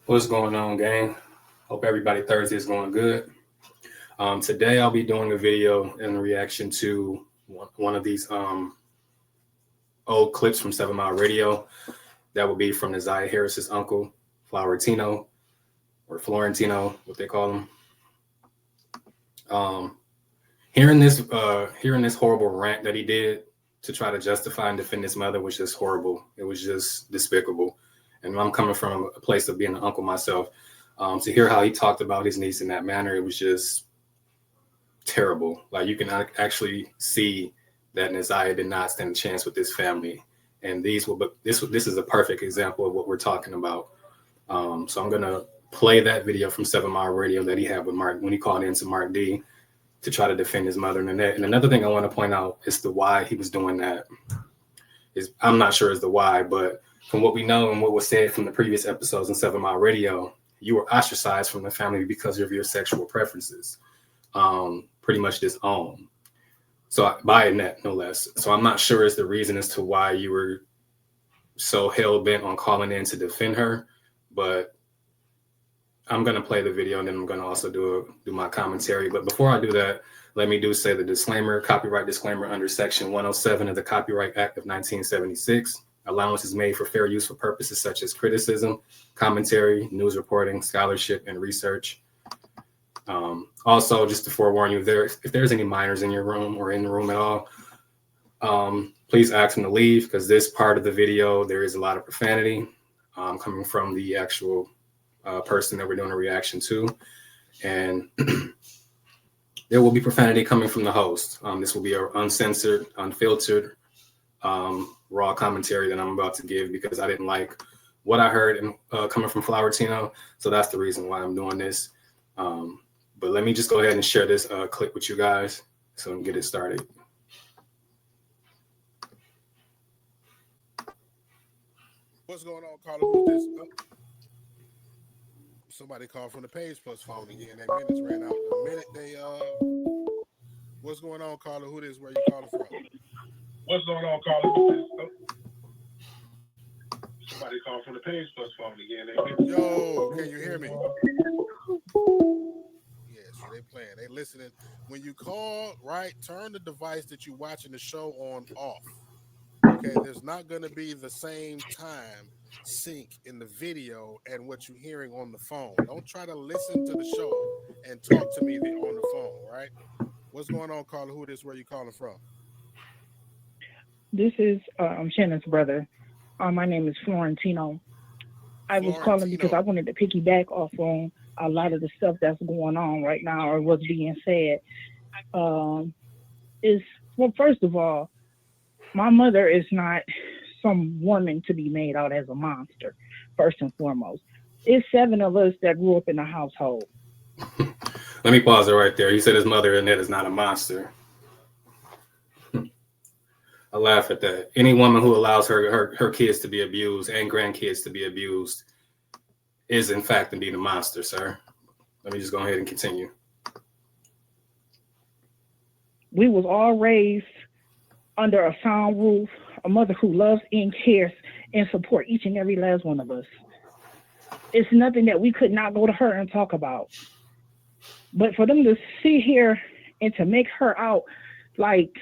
What's going on, gang? Hope everybody Thursday is going good. Today I'll be doing a video in reaction to one of these old clips from 7 Mile Radio. That will be from Isaiah Harris's uncle, Flowertino, or Florentino, what they call him. Hearing this horrible rant that he did to try to justify and defend his mother was just horrible. It was just despicable. And I'm coming from a place of being an uncle myself. To hear how he talked about his niece in that manner, it was just terrible. Like, you can actually see that Isaiah did not stand a chance with this family. And this is a perfect example of what we're talking about. So I'm gonna play that video from 7 Mile Radio that he had with Mark when he called in to Mark D to try to defend his mother and that. And another thing I want to point out is the why he was doing that. I'm not sure is the why, but from what we know and what was said from the previous episodes in 7 Mile Radio, you were ostracized from the family because of your sexual preferences, pretty much disowned. So by a net, no less. So I'm not sure is the reason as to why you were so hell bent on calling in to defend her, but I'm gonna play the video and then I'm gonna also do my commentary. But before I do that, let me say the disclaimer, copyright disclaimer under Section 107 of the Copyright Act of 1976. Allowance is made for fair use for purposes such as criticism, commentary, news reporting, scholarship, and research. Also, just to forewarn you, if there's any minors in your room or in the room at all, please ask them to leave, because this part of the video, there is a lot of profanity coming from the actual person that we're doing a reaction to. And there will be profanity coming from the host. This will be an uncensored, unfiltered, raw commentary that I'm about to give, because I didn't like what I heard coming from Flowertino. So that's the reason why I'm doing this. But let me just go ahead and share this clip with you guys so we can get it started. What's going on, Carla? Somebody called from the Page Plus phone again. That minutes ran out. The minute they what's going on, Carla? Who this? Where you calling from? What's going on, Carla? Somebody called from the Page Plus phone again. Yo, can you hear me? Yes, so they playing. They listening. When you call, right, turn the device that you're watching the show on off. Okay, there's not going to be the same time sync in the video and what you're hearing on the phone. Don't try to listen to the show and talk to me on the phone, right? What's going on, Carla? Who this? Where you calling from? This is Shannon's brother. My name is Florentino. I was calling because I wanted to piggyback off on a lot of the stuff that's going on right now, or what's being said. Well, first of all, my mother is not some woman to be made out as a monster, first and foremost. It's 7 of us that grew up in a household. Let me pause it right there. He said his mother Annette is not a monster. I laugh at that. Any woman who allows her kids to be abused and grandkids to be abused is in fact indeed a monster, sir. Let me just go ahead and continue. We was all raised under a sound roof, a mother who loves and cares and support each and every last one of us. It's nothing that we could not go to her and talk about. But for them to sit here and to make her out like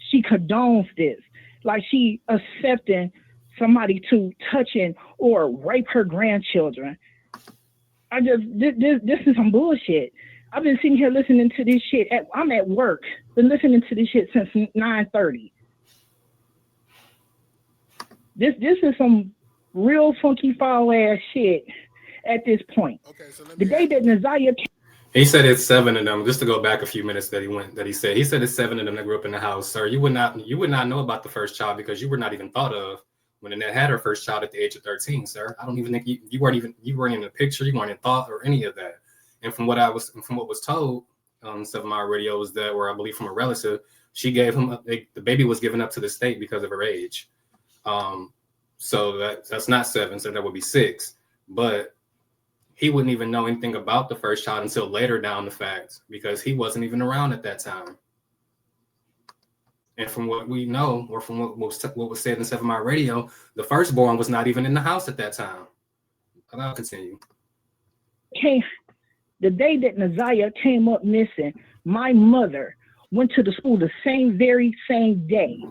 she condones this, like she accepting somebody to touching or rape her grandchildren. This is some bullshit. I've been sitting here listening to this shit. I'm at work. Been listening to this shit since 9:30. This is some real funky foul ass shit at this point. Okay, so the day that Isaiah he said it's 7 of them. Just to go back a few minutes he said it's 7 of them that grew up in the house. Sir, you would not know about the first child because you were not even thought of when Annette had her first child at the age of 13, sir. I don't even think you weren't in the picture, you weren't in thought or any of that. And from what was told on 7 Mile Radio was that, where I believe from a relative, she gave him the baby was given up to the state because of her age. So that's not 7, so that would be 6. But he wouldn't even know anything about the first child until later down the fact, because he wasn't even around at that time. And from what we know, or from what was said in 7 Mile Radio, the firstborn was not even in the house at that time. I'll continue. The day that Naziah came up missing, my mother went to the school the very same day.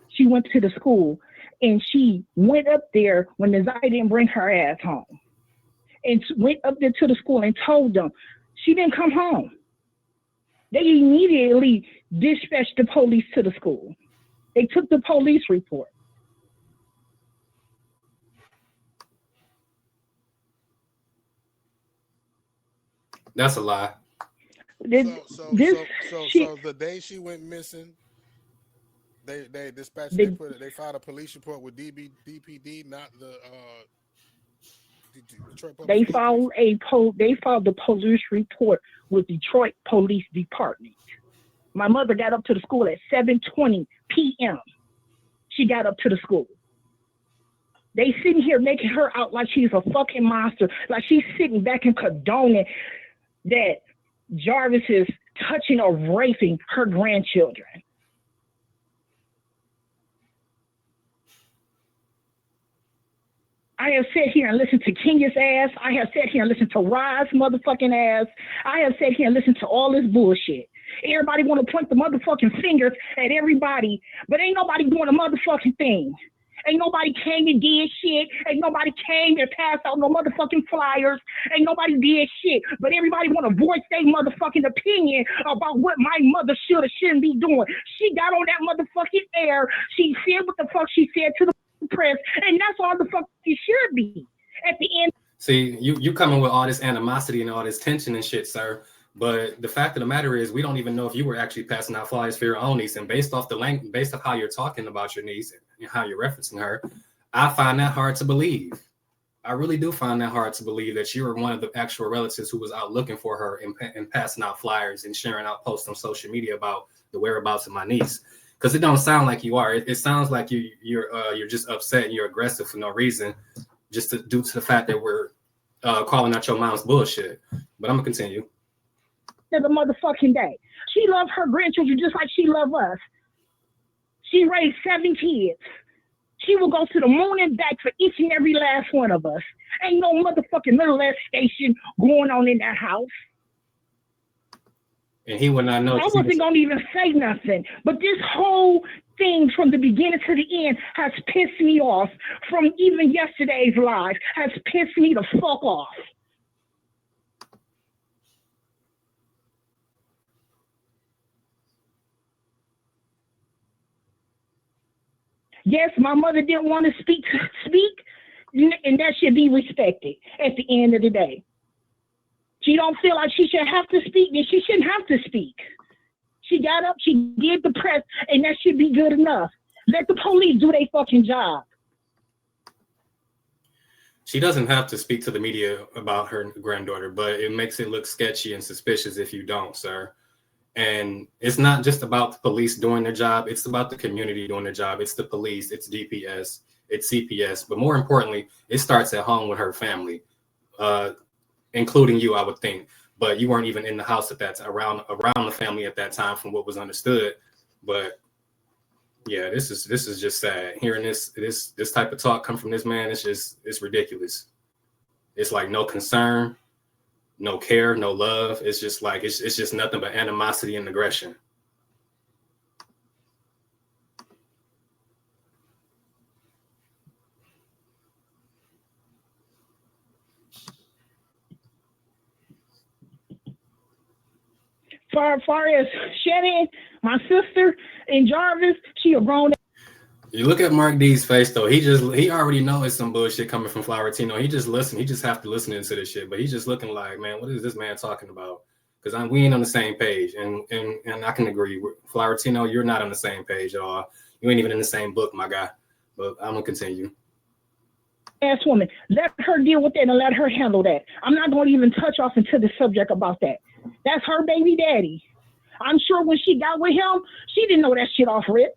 She went to the school and she went up there when Naziah didn't bring her ass home. And went up there to the school and told them she didn't come home. They immediately dispatched the police to the school. They took the police report. That's a lie. So the day she went missing, they dispatched. They filed a police report with DPD, not the Detroit Public They filed the police report with Detroit Police Department. My mother got up to the school at 7:20 p.m. She got up to the school. They sitting here making her out like she's a fucking monster, like she's sitting back and condoning that Jarvis is touching or raping her grandchildren. I have sat here and listened to Kenya's ass. I have sat here and listened to Rod's motherfucking ass. I have sat here and listened to all this bullshit. Everybody want to point the motherfucking fingers at everybody, but ain't nobody doing a motherfucking thing. Ain't nobody came and did shit. Ain't nobody came and passed out no motherfucking flyers. Ain't nobody did shit. But everybody want to voice their motherfucking opinion about what my mother should or shouldn't be doing. She got on that motherfucking air. She said what the fuck she said to the press, and that's all the fuck it should be. At the end. See, you coming with all this animosity and all this tension and shit, sir. But the fact of the matter is, we don't even know if you were actually passing out flyers for your own niece. And based off how you're talking about your niece and how you're referencing her, I find that hard to believe. I really do find that hard to believe that you were one of the actual relatives who was out looking for her and passing out flyers and sharing out posts on social media about the whereabouts of my niece. Because it don't sound like you are. It sounds like you're just upset and you're aggressive for no reason, just due to the fact that we're calling out your mom's bullshit. But I'm gonna continue. The motherfucking day. She loved her grandchildren just like she loved us. She raised 7 kids. She will go to the moon and back for each and every last one of us. Ain't no motherfucking middle station going on in that house. And he would not know. I wasn't gonna even say nothing, but this whole thing from the beginning to the end has pissed me off. From even yesterday's live has pissed me the fuck off. Yes, my mother didn't want to speak, and that should be respected at the end of the day. She don't feel like she should have to speak, then she shouldn't have to speak. She got up, she did the press, and that should be good enough. Let the police do their fucking job. She doesn't have to speak to the media about her granddaughter, but it makes it look sketchy and suspicious if you don't, sir. And it's not just about the police doing their job. It's about the community doing their job. It's the police, it's DPS, it's CPS. But more importantly, it starts at home with her family, including you, I would think. But you weren't even in the house at that around the family at that time, from what was understood. But yeah, this is just sad. Hearing this type of talk come from this man, it's ridiculous. It's like no concern, no care, no love. It's just like it's just nothing but animosity and aggression. Far as Shannon, my sister, and Jarvis, she a grown. You look at Mark D's face though. He already knows some bullshit coming from Flowertino. He just listen. He just have to listen into this shit. But he's just looking like, man, what is this man talking about? Because we ain't on the same page, and I can agree. Flowertino, you're not on the same page at all. You ain't even in the same book, my guy. But I'm gonna continue. Ass woman, let her deal with that and let her handle that. I'm not going to even touch off into the subject about that. That's her baby daddy. I'm sure when she got with him, she didn't know that shit off rip.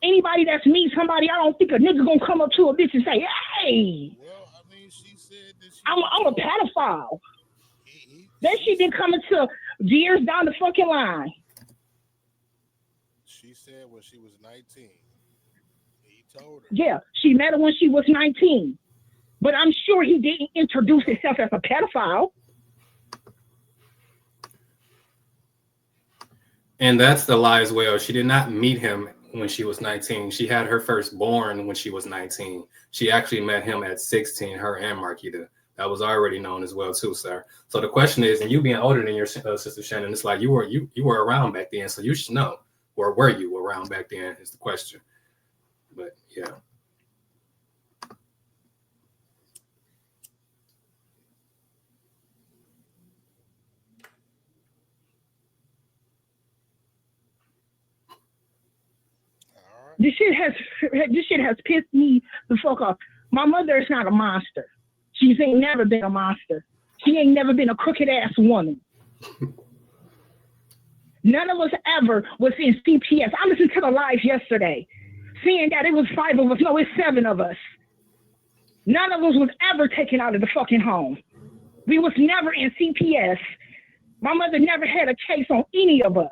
Anybody that's me, somebody, I don't think a nigga gonna come up to a bitch and say, hey, well, I mean, she said that I'm a pedophile. That shit didn't come into years down the fucking line. She said when she was 19. He told her. Yeah, she met her when she was 19. But I'm sure he didn't introduce himself as a pedophile. And that's the lie as well. She did not meet him when she was 19. She had her firstborn when she was 19. She actually met him at 16, her and Marquita. That was already known as well too, sir. So the question is, and you being older than your sister Shannon, it's like you were around back then, so you should know. Or were you around back then is the question. But yeah. This shit has pissed me the fuck off. My mother is not a monster. She's ain't never been a monster. She ain't never been a crooked ass woman. None of us ever was in CPS. I listened to the live yesterday, seeing that it was 5 of us. No, it's 7 of us. None of us was ever taken out of the fucking home. We was never in CPS. My mother never had a case on any of us.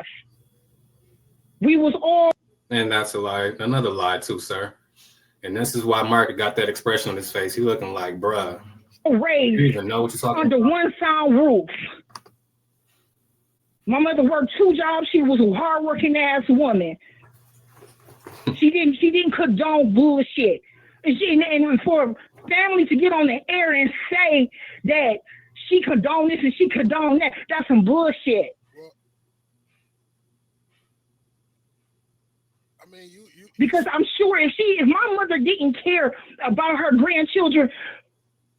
We was all. And that's a lie. Another lie too, sir. And this is why Mark got that expression on his face. He looking like, bruh. Raised you even know what you're talking under about. one sound roof. My mother worked 2 jobs. She was a hardworking ass woman. She didn't condone bullshit. And for family to get on the air and say that she condoned this and she condoned that, that's some bullshit. I mean, you because I'm sure if my mother didn't care about her grandchildren,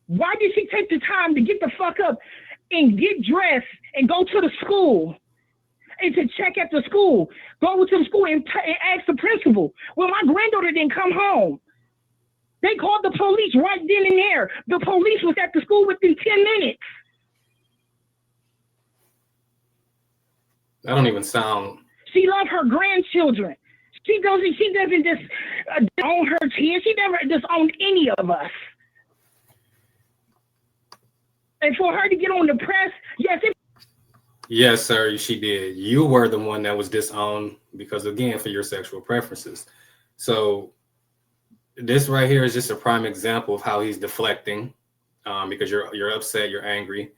why did she take the time to get the fuck up and get dressed and go to the school and to check at the school, go to the school and ask the principal? Well, my granddaughter didn't come home. They called the police right then and there. The police was at the school within 10 minutes. That don't even sound. She loved her grandchildren. She doesn't just own her kids. She never disowned any of us. And for her to get on the press, Yes, sir, she did. You were the one that was disowned because, again, for your sexual preferences. So this right here is just a prime example of how he's deflecting, because you're upset, you're angry,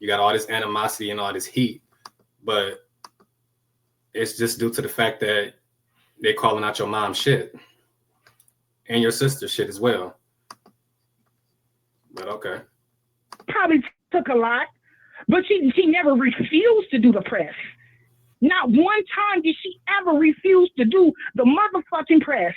you got all this animosity and all this heat, but it's just due to the fact that they're calling out your mom's shit and your sister's shit as well. But okay. Probably took a lot, but she never refused to do the press. Not one time did she ever refuse to do the motherfucking press.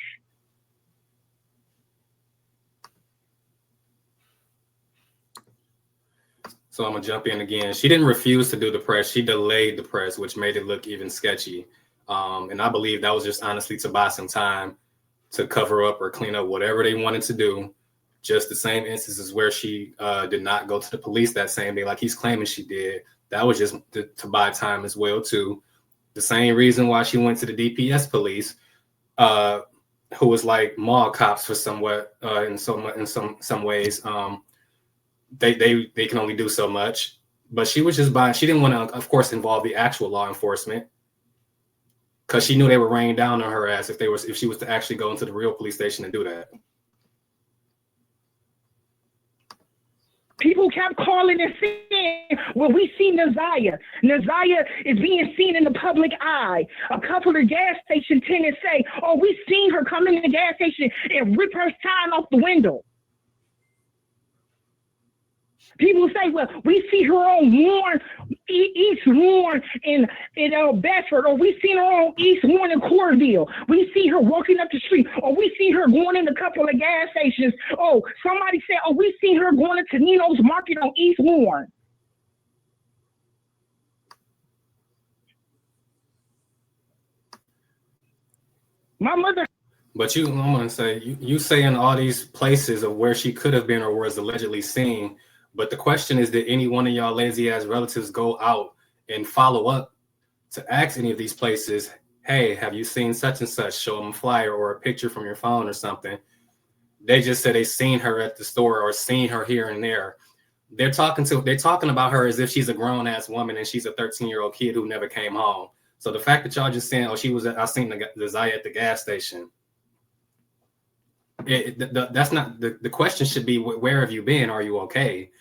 So I'm gonna jump in again. She didn't refuse to do the press. She delayed the press, which made it look even sketchy. And I believe that was just honestly to buy some time to cover up or clean up whatever they wanted to do. Just the same instances where she did not go to the police that same day, like he's claiming she did. That was just to buy time as well too. The same reason why she went to the DPS police, who was like mall cops for somewhat in some ways. They can only do so much, but she was just buying. She didn't want to, of course, involve the actual law enforcement because she knew they were raining down on her ass if she was to actually go into the real police station and do that. People kept calling and saying, well, we see Naziah. Naziah is being seen in the public eye. A couple of gas station tenants say, oh, we seen her come in the gas station and rip her sign off the window. People say, well, we see her on Warren, East Warren in Bedford, or we seen her on East Warren in Corville. We see her walking up the street, or we see her going in a couple of gas stations. Oh, somebody said, oh, we see her going to Nino's Market on East Warren. My mother. But I'm gonna say you saying all these places of where she could have been or was allegedly seen. But the question is, did any one of y'all lazy ass relatives go out and follow up to ask any of these places, hey, have you seen such and such? Show them a flyer or a picture from your phone or something. They just said they seen her at the store or seen her here and there. They're talking about her as if she's a grown ass woman and she's a 13-year-old kid who never came home. So the fact that y'all just saying, oh, I seen the Zaya at the gas station. That's not the question. Should be where have you been? Are you okay?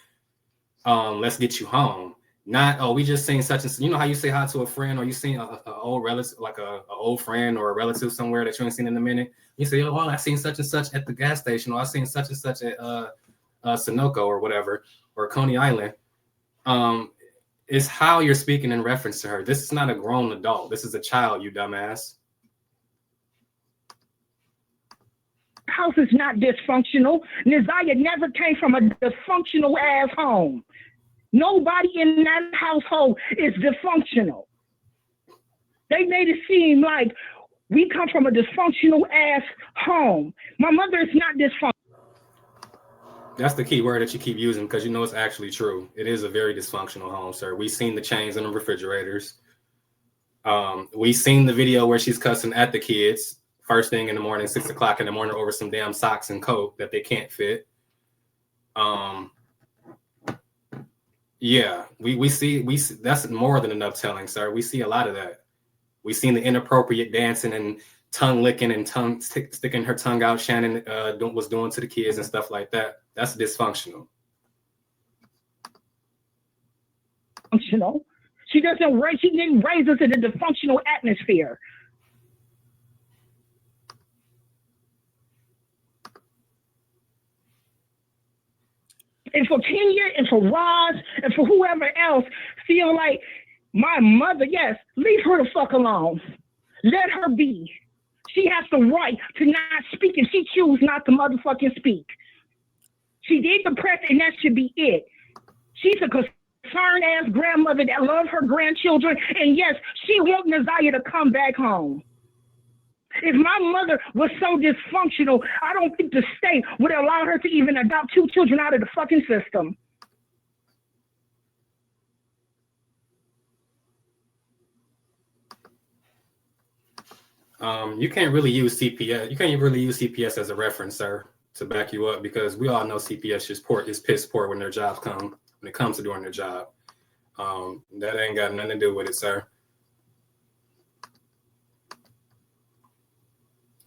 Let's get you home. Not, oh, we just seen such and such. You know how you say hi to a friend, or you seen a old relative, like a old friend or a relative somewhere that you ain't seen in a minute. You say, oh, well, I seen such and such at the gas station, or I seen such and such at Sunoco or whatever, or Coney Island. Is how you're speaking in reference to her. This is not a grown adult. This is a child, you dumbass. House is not dysfunctional. Neziah never came from a dysfunctional ass home. Nobody in that household is dysfunctional. They made it seem like we come from a dysfunctional ass home. My mother is not dysfunctional. That's the key word that you keep using, because you know it's actually true. It is a very dysfunctional home, sir. We've seen the chains in the refrigerators. We've seen the video where she's cussing at the kids first thing in the morning, 6 o'clock in the morning, over some damn socks and coat that they can't fit. Yeah, we see that's more than enough telling, sir. We see a lot of that. We've seen the inappropriate dancing and tongue licking and tongue sticking her tongue out. Shannon was doing to the kids and stuff like that. That's dysfunctional. Functional. She didn't raise us in a dysfunctional atmosphere. And for Kenya and for Roz and for whoever else feel like my mother, yes, leave her the fuck alone. Let her be. She has the right to not speak, and she choose not to motherfucking speak. She did the press, and that should be it. She's a concerned ass grandmother that loves her grandchildren, and yes, she wants Neziah to come back home. If my mother was so dysfunctional, I don't think the state would allow her to even adopt 2 children out of the fucking system. You can't really use CPS. You can't really use CPS as a reference, sir, to back you up, because we all know CPS is piss poor when it comes to doing their job. That ain't got nothing to do with it, sir.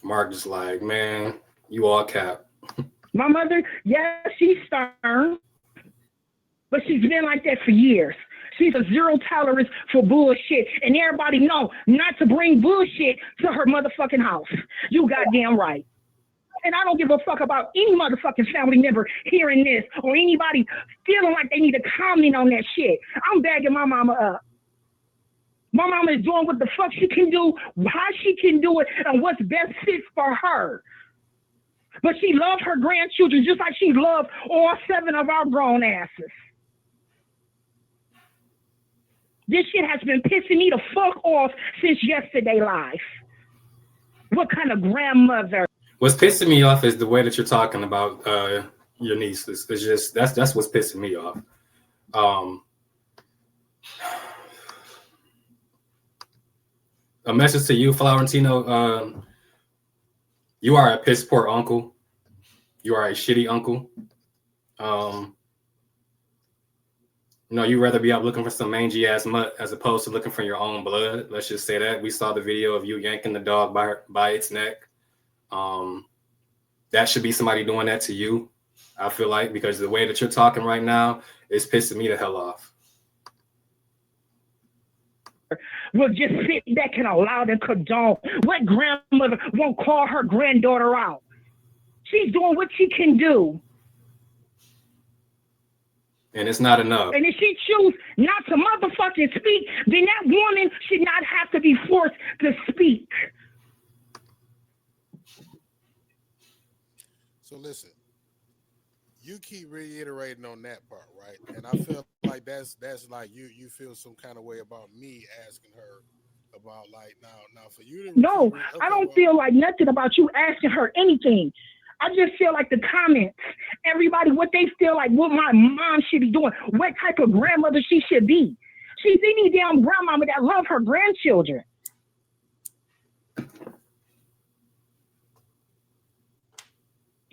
Mark just like, man, you all cap. My mother, yes, she's stern, but she's been like that for years. She's a zero tolerance for bullshit, and everybody know not to bring bullshit to her motherfucking house. You goddamn right. And I don't give a fuck about any motherfucking family member hearing this or anybody feeling like they need to comment on that shit. I'm bagging my mama up. My mama is doing what the fuck she can do, how she can do it, and what's best fit for her. But she loved her grandchildren just like she loved all 7 of our grown asses. This shit has been pissing me the fuck off since yesterday live. What kind of grandmother? What's pissing me off is the way that you're talking about your niece. It's just that's what's pissing me off. A message to you, Flowertino. You are a piss poor uncle. You are a shitty uncle. You'd rather be out looking for some mangy ass mutt as opposed to looking for your own blood. Let's just say that. We saw the video of you yanking the dog by its neck. That should be somebody doing that to you, I feel like, because the way that you're talking right now is pissing me the hell off. Will just sit back and allow them condone. What grandmother won't call her granddaughter out? She's doing what she can do. And it's not enough. And if she choose not to motherfucking speak, then that woman should not have to be forced to speak. So listen, you keep reiterating on that part, right? And I feel like that's like you feel some kind of way about me asking her about like now for you to no, I don't feel like nothing about you asking her anything. I just feel like the comments, everybody, what they feel like, what my mom should be doing, what type of grandmother she should be. She's any damn grandmama that love her grandchildren.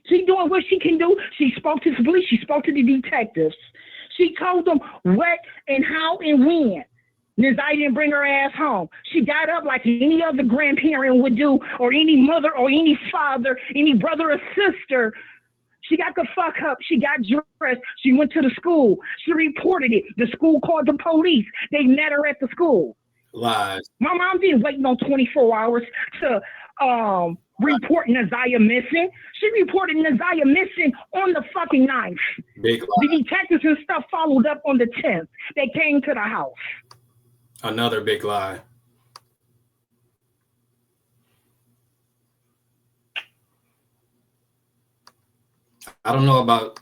She doing what she can do. She spoke to the police. She spoke to the detectives. She told them what and how and when. Nizaya didn't bring her ass home. She got up like any other grandparent would do, or any mother, or any father, any brother or sister. She got the fuck up. She got dressed. She went to the school. She reported it. The school called the police. They met her at the school. Lies. My mom didn't wait no 24 hours to report Nizaya missing. She reported Nizaya missing on the fucking 9th. Big lie. The detectives and stuff followed up on the 10th. They came to the house. Another big lie. I don't know about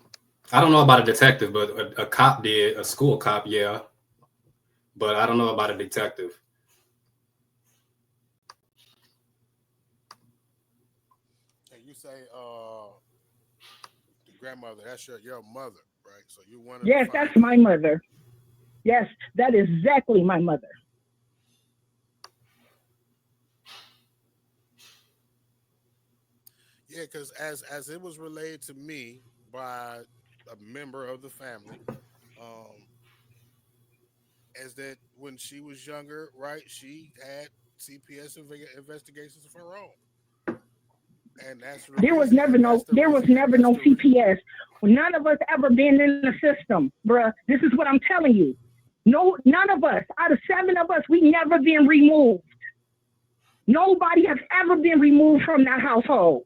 a detective, but a cop did, a school cop, yeah. But I don't know about a detective. And you say the grandmother, that's your mother, right? So you wanted Yes, that's my mother. Yes, that is exactly my mother. Yeah, because as it was relayed to me by a member of the family, as that when she was younger, right, she had CPS investigations of her own, and that's the There was reason. never no CPS. None of us ever been in the system, bruh. This is what I'm telling you. No, none of us. Out of 7 of us, we never been removed. Nobody has ever been removed from that household.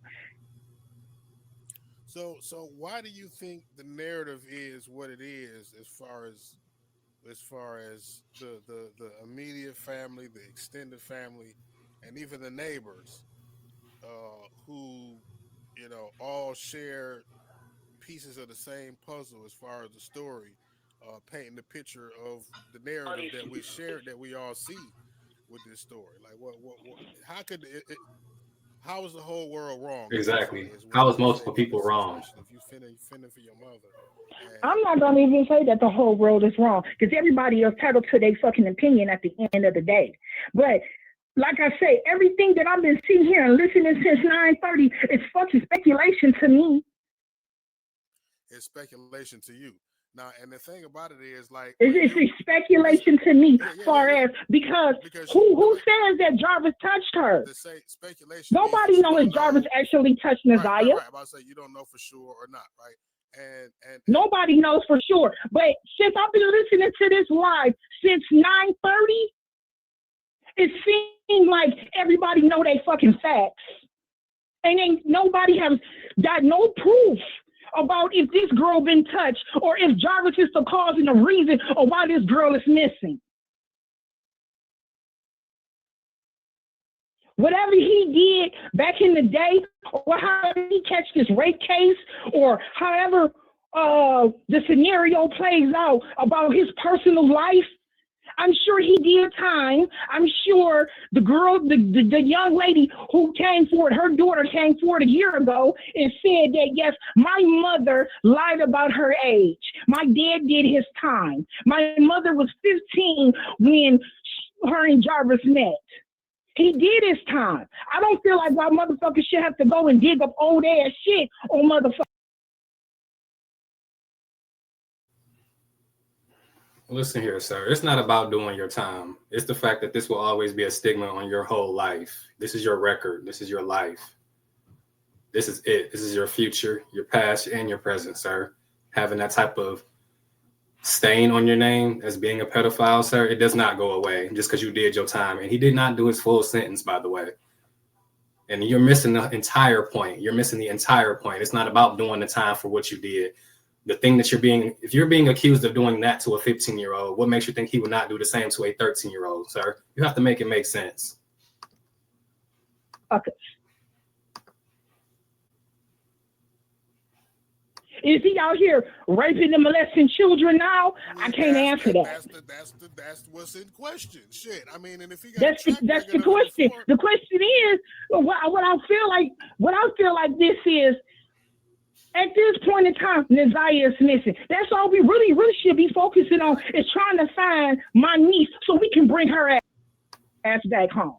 So why do you think the narrative is what it is as far as the immediate family, the extended family, and even the neighbors, who all share pieces of the same puzzle as far as the story, painting the picture of the narrative that we share, that we all see with this story. Like, what how could how is the whole world wrong? Exactly. Is How what is you say multiple about people this wrong? situation. If you fending for your mother, I'm not gonna even say that the whole world is wrong, because everybody is entitled to their fucking opinion at the end of the day. But like I say, everything that I've been seeing here and listening since 9:30 is fucking speculation to me. it's speculation to you. Now, and the thing about it is, like, It's speculation to me, far yeah. as because who says that Jarvis touched her? To say speculation. Nobody knows if Jarvis actually touched Nizaya. Right. I'm about to say you don't know for sure or not, right? And nobody knows for sure. But since I've been listening to this live since 9:30, it seems like everybody know they fucking facts, and ain't nobody has got no proof about if this girl been touched or if Jarvis is the cause and the reason of why this girl is missing. Whatever he did back in the day, or however he catch this rape case, or however the scenario plays out about his personal life, I'm sure he did time. I'm sure the girl, the young lady who came forward, her daughter came forward a year ago and said that, yes, my mother lied about her age. My dad did his time. My mother was 15 when her and Jarvis met. He did his time. I don't feel like why motherfuckers should have to go and dig up old ass shit on motherfuckers. Listen here, sir. It's not about doing your time. It's the fact that this will always be a stigma on your whole life. This is your record. This is your life. This is it. This is your future, your past, and your present, sir. Having that type of stain on your name as being a pedophile, sir, it does not go away just because you did your time. And he did not do his full sentence, by the way. And you're missing the entire point. You're missing the entire point. It's not about doing the time for what you did. The thing that if you're being accused of doing that to a 15-year-old, what makes you think he would not do the same to a 13-year-old, sir? You have to make it make sense. Okay. Is he out here raping and molesting children now? I can't answer that. That's what's in question. Shit. I mean, and if he got that's the question. The question is what I feel like this is. At this point in time, Nizaya is missing. That's all we really should be focusing on, is trying to find my niece so we can bring her ass back home.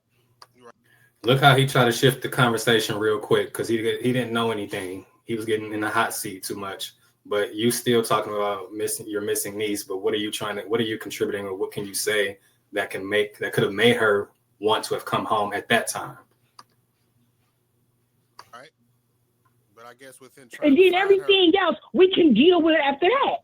Look how he tried to shift the conversation real quick because he didn't know anything. He was getting in the hot seat too much. But you still talking about your missing niece. But what are you contributing, or what can you say that could have made her want to have come home at that time. Right. But I guess within and then everything else we can deal with after that.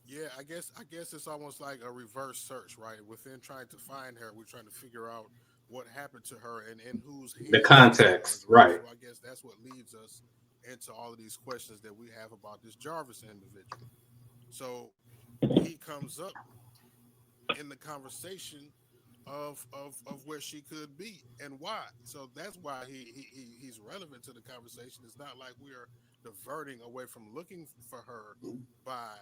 Yeah, I guess it's almost like a reverse search, right? Within trying to find her, we're trying to figure out what happened to her and wose hands the context, right? So I guess that's what leads us into all of these questions that we have about this Jarvis individual. So he comes up in the conversation of where she could be and why. So that's why he's relevant to the conversation. It's not like we are diverting away from looking for her by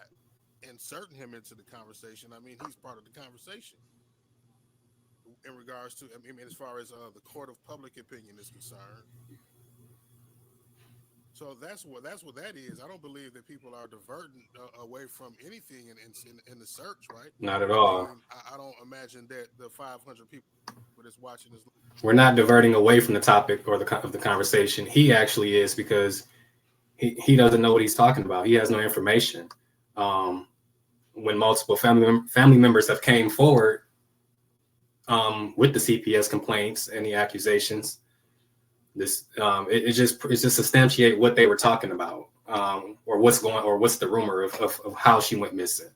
inserting him into the conversation. I mean, he's part of the conversation in regards to, I mean, as far as the court of public opinion is concerned. So that's what that is. I don't believe that people are diverting away from anything in the search, right? Not at all. I mean, I don't imagine that the 500 people that's watching this. We're not diverting away from the topic or of the conversation. He actually is, because he doesn't know what he's talking about. He has no information. When multiple family members have came forward with the CPS complaints and the accusations, this it just substantiate what they were talking about, or what's the rumor of how she went missing.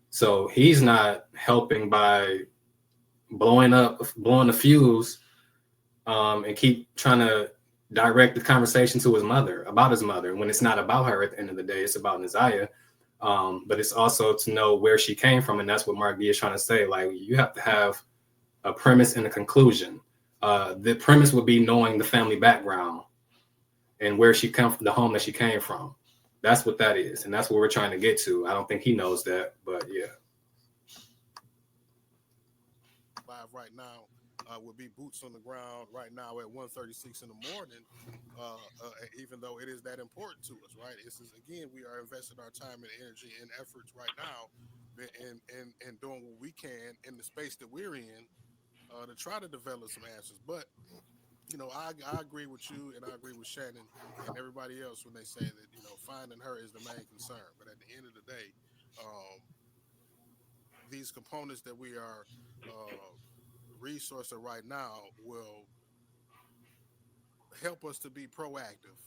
So he's not helping by blowing the fuse and keep trying to direct the conversation to his mother, when it's not about her. At the end of the day, it's about Neziah. But it's also to know where she came from, and that's what Mark B is trying to say. Like, you have to have a premise and a conclusion. The premise would be knowing the family background and where she come from, the home that she came from. That's what that is, and that's what we're trying to get to. I don't think he knows that, but yeah. Live right now would be boots on the ground right now at 1:36 in the morning. Even though it is that important to us, right? This is, again, we are investing our time and energy and efforts right now, and doing what we can in the space that we're in to try to develop some answers. But you know, I agree with you, and I agree with Shannon and everybody else when they say that, you know, finding her is the main concern. But at the end of the day, these components that we are resourcing right now will help us to be proactive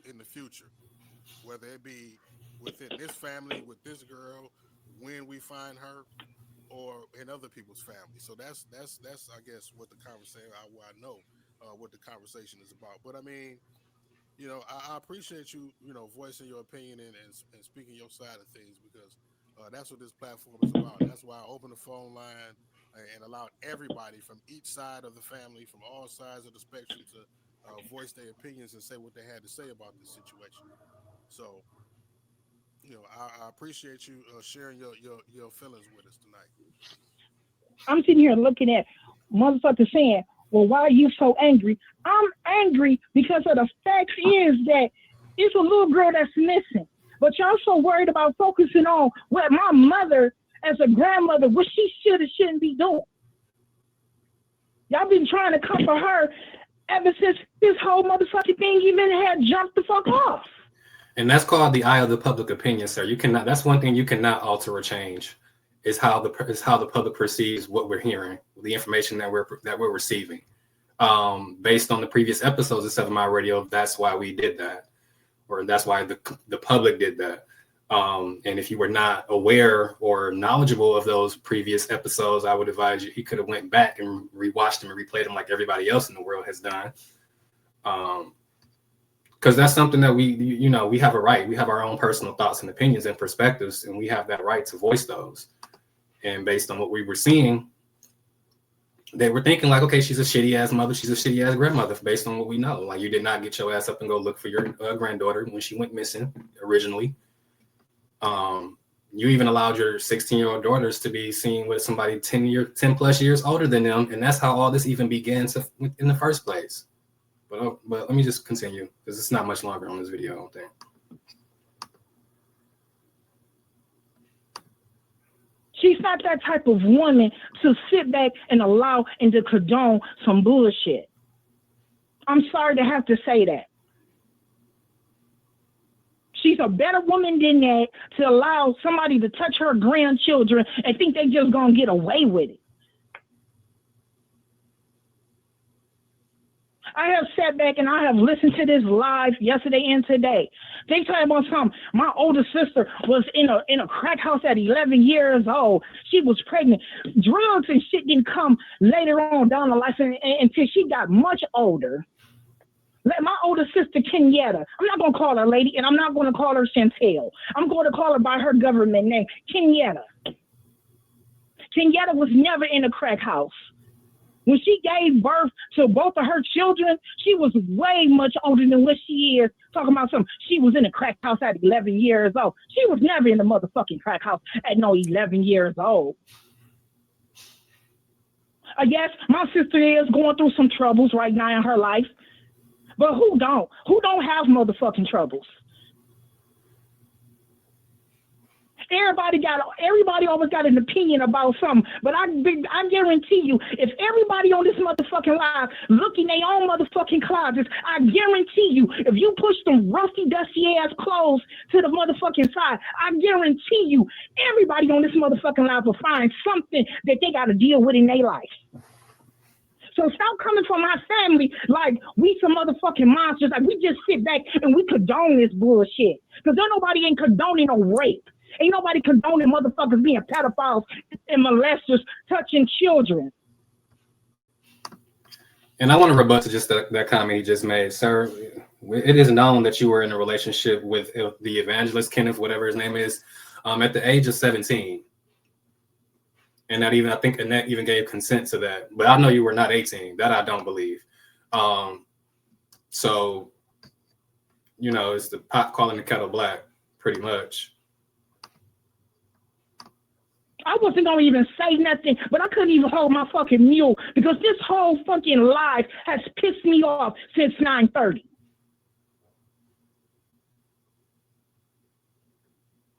in the future, whether it be within this family, with this girl, when we find her, or in other people's families. So that's I guess what the conversation, I know what the conversation is about. But I mean, you know, I appreciate you, you know, voicing your opinion and speaking your side of things, because that's what this platform is about. That's why I opened the phone line and allowed everybody from each side of the family, from all sides of the spectrum, to voice their opinions and say what they had to say about this situation. So, you know, I appreciate you sharing your feelings with us tonight. I'm sitting here looking at motherfuckers saying, well, why are you so angry? I'm angry because of the fact is that it's a little girl that's missing. But y'all so worried about focusing on what my mother, as a grandmother, what she should or shouldn't be doing. Y'all been trying to comfort her ever since this whole motherfucking thing even had jumped the fuck off. And that's called the eye of the public opinion, sir. You cannot. That's one thing you cannot alter or change. Is how the public perceives what we're hearing, the information that we're receiving. Based on the previous episodes of 7 Mile Radio, that's why we did that, or that's why the public did that. And if you were not aware or knowledgeable of those previous episodes, I would advise you, he could have went back and rewatched them and replayed them like everybody else in the world has done. Because that's something that we have a right. We have our own personal thoughts and opinions and perspectives, and we have that right to voice those. And based on what we were seeing, they were thinking like, okay, she's a shitty ass mother. She's a shitty ass grandmother based on what we know. Like, you did not get your ass up and go look for your granddaughter when she went missing originally. You even allowed your 16-year-old daughters to be seen with somebody 10 plus years older than them. And that's how all this even began in the first place. But let me just continue, because it's not much longer on this video, I don't think. She's not that type of woman to sit back and allow and to condone some bullshit. I'm sorry to have to say that. She's a better woman than that to allow somebody to touch her grandchildren and think they just gonna get away with it. I have sat back and I have listened to this live yesterday and today. They talk about something. My older sister was in a crack house at 11 years old. She was pregnant. Drugs and shit didn't come later on down the line until she got much older. My older sister, Kenyatta, I'm not going to call her lady, and I'm not going to call her Chantel. I'm going to call her by her government name, Kenyatta. Kenyatta was never in a crack house. When she gave birth to both of her children, she was way much older than what she is. Talking about something, she was in a crack house at 11 years old. She was never in the motherfucking crack house at no 11 years old. Yes, my sister is going through some troubles right now in her life. But who don't? Who don't have motherfucking troubles? Everybody always got an opinion about something, but I guarantee you, if everybody on this motherfucking live look in their own motherfucking closets, I guarantee you, if you push them rusty, dusty ass clothes to the motherfucking side, I guarantee you, everybody on this motherfucking live will find something that they got to deal with in their life. So stop coming from my family like we some motherfucking monsters. Like we just sit back and we condone this bullshit. Because nobody ain't condoning no rape. Ain't nobody condoning motherfuckers being pedophiles and molesters touching children. And I want to rebut to just that comment he just made, sir. It is known that you were in a relationship with the evangelist Kenneth, whatever his name is, at the age of 17. And I think Annette even gave consent to that. But I know you were not 18. That I don't believe. So, it's the pot calling the kettle black, pretty much. I wasn't gonna even say nothing, but I couldn't even hold my fucking mule because this whole fucking life has pissed me off since 9:30.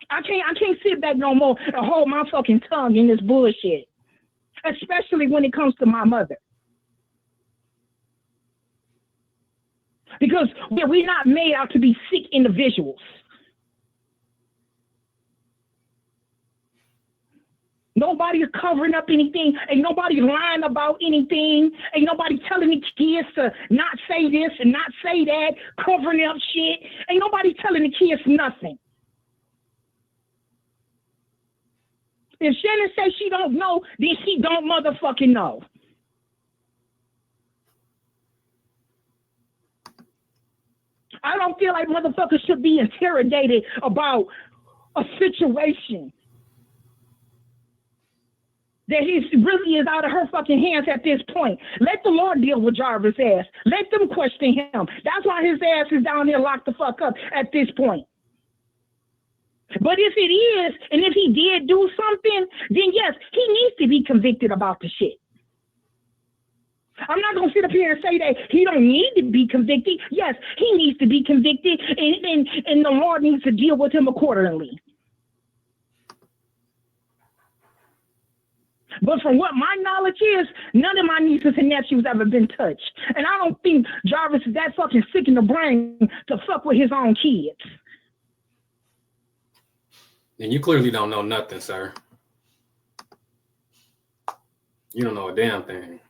I can't sit back no more and hold my fucking tongue in this bullshit, especially when it comes to my mother. Because we're not made out to be sick individuals. Nobody is covering up anything. Ain't nobody lying about anything. Ain't nobody telling the kids to not say this and not say that, covering up shit. Ain't nobody telling the kids nothing. If Shannon says she don't know, then she don't motherfucking know. I don't feel like motherfuckers should be interrogated about a situation that he really is out of her fucking hands at this point. Let the Lord deal with Jarvis' ass. Let them question him. That's why his ass is down there locked the fuck up at this point. But if it is, and if he did do something, then yes, he needs to be convicted about the shit. I'm not going to sit up here and say that he don't need to be convicted. Yes, he needs to be convicted, and the Lord needs to deal with him accordingly. But from what my knowledge is, none of my nieces and nephews ever been touched. And I don't think Jarvis is that fucking sick in the brain to fuck with his own kids. And you clearly don't know nothing, sir. You don't know a damn thing.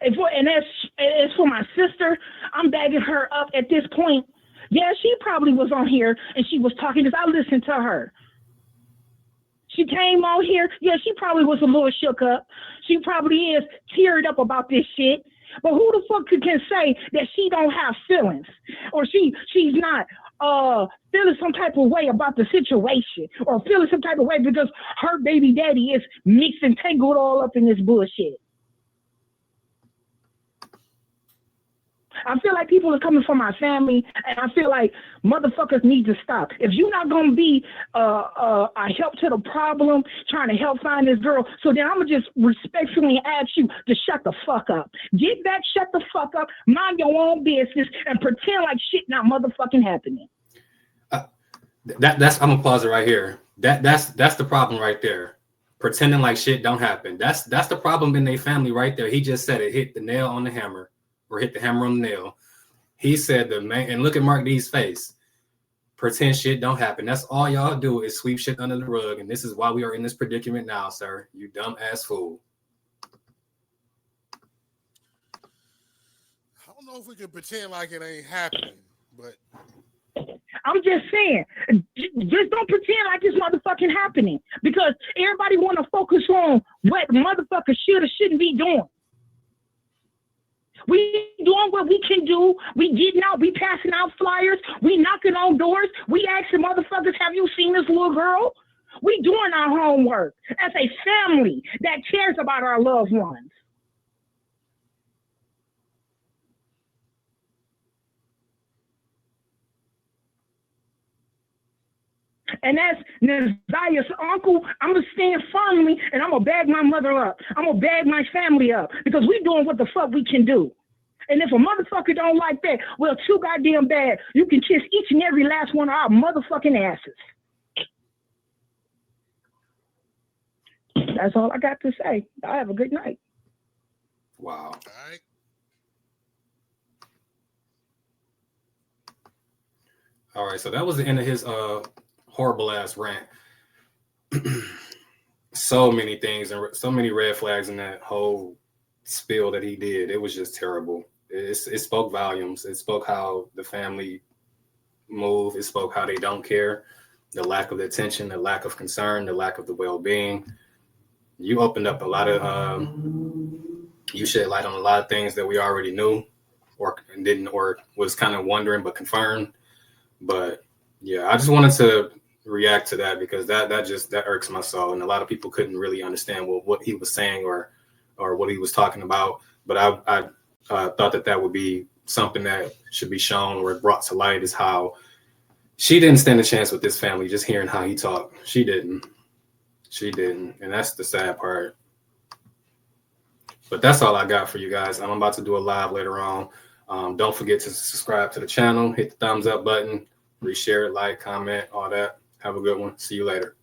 And as for my sister, I'm bagging her up at this point. Yeah, she probably was on here and she was talking because I listened to her. She came on here. Yeah, she probably was a little shook up. She probably is teared up about this shit. But who the fuck can say that she don't have feelings or she's not feeling some type of way about the situation or feeling some type of way because her baby daddy is mixed and tangled all up in this bullshit? I feel like people are coming from my family, and I feel like motherfuckers need to stop. If you're not going to be a help to the problem, trying to help find this girl, so then I'm going to just respectfully ask you to shut the fuck up. Get back, shut the fuck up, mind your own business, and pretend like shit not motherfucking happening. That's I'm going to pause it right here. That's the problem right there. Pretending like shit don't happen. That's the problem in their family right there. He just said it, hit the nail on the hammer. Or hit the hammer on the nail. He said the man, and look at Mark D's face. Pretend shit don't happen. That's all y'all do is sweep shit under the rug, and this is why we are in this predicament now, sir. You dumb ass fool. I don't know if we can pretend like it ain't happening, but I'm just saying, just don't pretend like it's motherfucking happening, because everybody want to focus on what motherfuckers should or shouldn't be doing. We doing what we can do. We getting out. We passing out flyers. We knocking on doors. We asking motherfuckers, have you seen this little girl? We doing our homework as a family that cares about our loved ones. And that's Nazia's uncle. I'm going to stand firmly, and I'm going to bag my mother up. I'm going to bag my family up, because we doing what the fuck we can do. And if a motherfucker don't like that, well, too goddamn bad. You can kiss each and every last one of our motherfucking asses. That's all I got to say. Y'all have a good night. Wow. all right. All right, so that was the end of his horrible ass rant. So many things and so many red flags in that whole spiel that he did. It was just terrible. It spoke volumes. It spoke how the family move. It spoke how they don't care, the lack of attention, the lack of concern, the lack of the well-being. You opened up a lot of, you shed light on a lot of things that we already knew or didn't, or was kind of wondering but confirmed. But yeah, I just wanted to react to that because that irks my soul, and a lot of people couldn't really understand what he was saying or what he was talking about. But I thought that would be something that should be shown or brought to light, is how she didn't stand a chance with this family. Just hearing how he talked, she didn't, and that's the sad part. But that's all I got for you guys. I'm about to do a live later on. Don't forget to subscribe to the channel, hit the thumbs up button, reshare it, like, comment, all that. Have a good one. See you later.